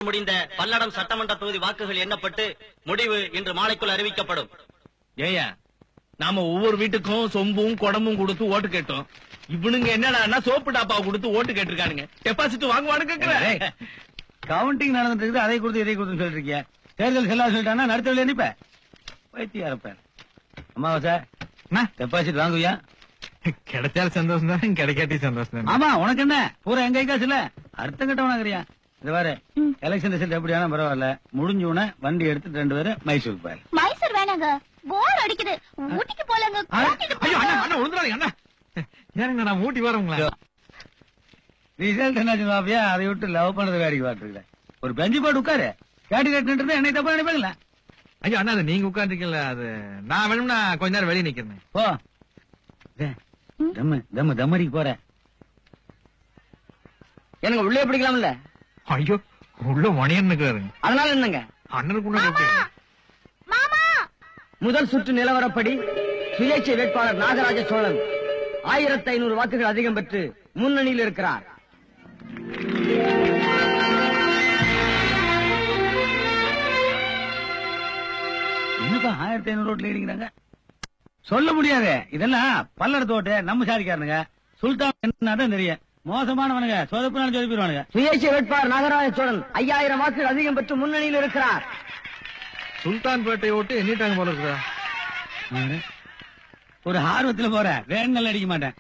முடிந்த பல்லடம் சட்டமன்ற தொகுதி வாக்குகள் எண்ணப்பட்டு முடிவு இன்று மாலைக்குள் அறிவிக்கப்படும். ஏயா நாம ஒவ்வொரு வீட்டுக்கும் சொம்பும் குடமும் கொடுத்து ஓட்டு கேட்டோம். இவனுங்க என்னடா சோப்பு டாப்பா கொடுத்து ஓட்டு கேட்டிருக்கானுங்க. டெபாசிட் வாங்குவானுங்க. கவுண்டிங் நடந்துட்டு இருக்குது, அதை கொடுத்து இதை கொடுத்து சொல்லிட்டு இருக்கிய. தேர்தல் செல்லா சொல்லிட்டானா நடத்தவில்லை அனுப்ப வைத்தியாரப்ப. அம்மாவாசா டெபாசிட் வாங்குவியா? கிடைச்சாலும் சந்தோஷம் தான், கிடைக்காட்டி சந்தோஷம் தான். ஆமா உனக்கு என்ன பூரா எங்க காசு இல்ல அர்த்தம் கட்டவனாங்கிறியா? இது வேற எலெக்ஷன் ரிசல்ட் எப்படியான பரவாயில்ல, முடிஞ்ச வண்டி எடுத்து 2 பேரும் மைசூர் போய். மைசூர் வேணாங்க, போர் அடிக்குது, ஊட்டிக்கு போலங்க. ஐயோ அண்ணா அண்ணா உழுந்துறாங்க அண்ணா. ஏங்க நான் ஊட்டி வரவங்களா? ரிசல்ட் என்ன பாப்பியா? அதை விட்டு லவ் பண்ணது வேடிக்கை பாத்துருக்க. ஒரு பெஞ்சு போட்டு உட்காரு, கேட்டு கேட்டு என்னை தப்பா நினைப்பாங்களா? ஐயோ அண்ணா அது நீங்க உட்காந்துருக்கீங்களா? அது நான் வேணும்னா கொஞ்ச நேரம் வெளியே நிக்கிறேன். போ தம்மு தம்மு தம்மடிக்கு போற. எனக்கு உள்ளே பிடிக்கலாம்ல? ஐயோ உள்ள மணியன் இருக்கிறாருங்க. அதனால என்னங்க அண்ணனுக்கு மாமா முதல் சுற்று நிலவரப்படி சுயேட்சை வேட்பாளர் நாகராஜ சோழன் 1500 வாக்குகள் அதிகம் பெற்று முன்னணியில் இருக்கிறார். என்னப்பா 1500 ஓட்டுல இருக்கிறாங்க? சொல்ல முடியாது, இதெல்லாம் பல்லடத்து ஓட்டு, நம்ம சாதிக்காரனுங்க. சுல்தான் என்னதான் தெரியும், மோசமானவனுங்க, சொதப்பினாலும் சொதப்பிடுவானுங்க. சுயேட்சை வேட்பாளர் நாகராஜ சோழன் 5000 வாக்குகள் அதிகம் பெற்று முன்னணியில் இருக்கிறார். சுல்தான்பேட்டை ஓட்டு எண்ணிட்டாங்க போல இருக்குதா? ஒரு ஆர்வத்துல போற, வேங்கல் அடிக்க மாட்டேன்.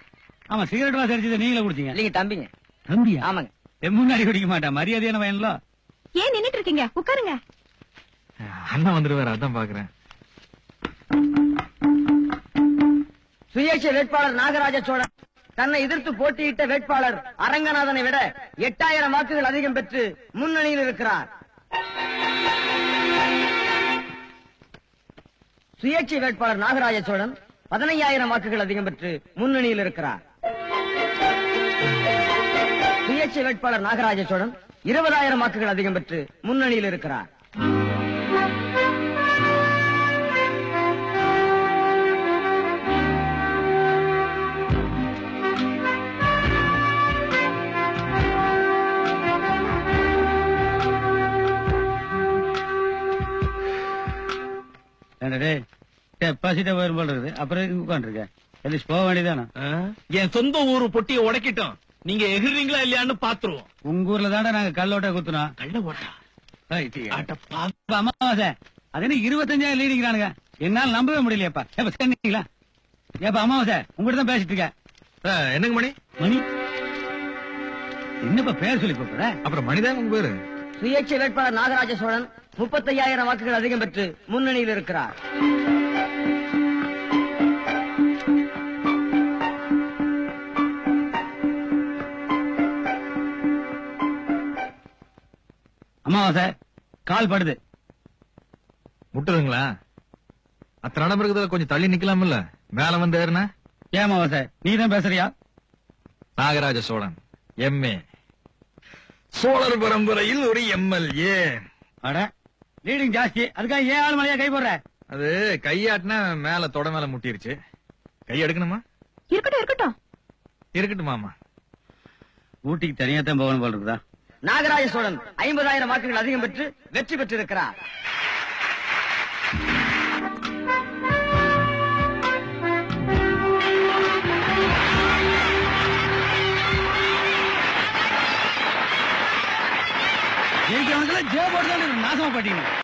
ஆமா சிகரெட் வாசம் அடிச்சது நீங்களே குடிச்சீங்க? இல்லீங்க தம்பிங்க. தம்பியா? ஆமாங்க. முன்னாடி குடிக்க மாட்டேன், மரியாதையான வயன்ல. ஏன் நின்னுட்டு இருக்கீங்க? உட்காருங்க. அண்ணா வந்துருவாரு, அதான் பாக்குறேன். சுயேட்சை வேட்பாளர் நாகராஜ சோழன் தன்னை எதிர்த்து போட்டியிட்ட வேட்பாளர் அரங்கநாதனை விட 8000 வாக்குகள் அதிகம் பெற்று முன்னணியில் இருக்கிறார். சுயேட்சை வேட்பாளர் நாகராஜ சோழன் 15000 வாக்குகள் அதிகம் பெற்று முன்னணியில் இருக்கிறார். சுயேட்சை வேட்பாளர் நாகராஜ சோழன் 20000 வாக்குகள் அதிகம் பெற்று முன்னணியில் இருக்கிறார். டெபாசிட்ட வரும் போல இருக்குது, அப்புறம் உட்காந்துருக்க போக வேண்டியதானா? என் சொந்த ஊரு பொட்டியை உடைக்கிட்டோம், நீங்க எகிர்றீங்களா இல்லையான்னு பாத்துருவோம். உங்க ஊர்ல தாண்டா நாங்க கல்லோட்ட குத்துனோம். கள்ள ஓட்டா அமாவாசை அது என்ன 25000 லீடிங்கிறானுங்க, என்னால நம்பவே முடியலையாப்பா. சொன்னீங்களா? ஏப்பா அமாவாசை உங்ககிட்ட தான் பேசிட்டு இருக்க. என்னங்க மணி? மணி என்னப்பா பேர் சொல்லி போற? அப்புறம் மணிதான் உங்க பேரு. சுயேட்சை வேட்பாளர் நாகராஜ சோழன் 35000 வாக்குகள் அதிகம் பெற்று முன்னணியில் இருக்கிறார். அமாவாசை கால் படுது. முட்டுதுங்களா? அத்தனை இடம் இருக்கிறதுல கொஞ்சம் தள்ளி நிக்கலாம்ல, மேல வந்து ஏறினா. ஏமாவாசை நீதான் பேசுறியா? நாகராஜ சோழன் எம்ஏ, சோழர் பரம்பரையில் ஒரு எம்எல்ஏ. அட லீடிங் ஜாஸ்தி, அதுக்காக ஏன் ஆள் மலையா கை போடுற? அது கையாட்டினா மேல தொட மேல முட்டிருச்சு. கை எடுக்கணுமா? இருக்கட்டும் இருக்கட்டும். இருக்கட்டுமாமா. ஊட்டிக்கு தனியா தான் போகணும் போல இருக்குதா? நாகராஜ சோழன் 50000 வாக்குகள் அதிகம் பெற்று வெற்றி பெற்றிருக்கிறார். ஜெயிக்கிறவனுக்கு ஜே போட்டு தான் நாசமா பட்டீங்க.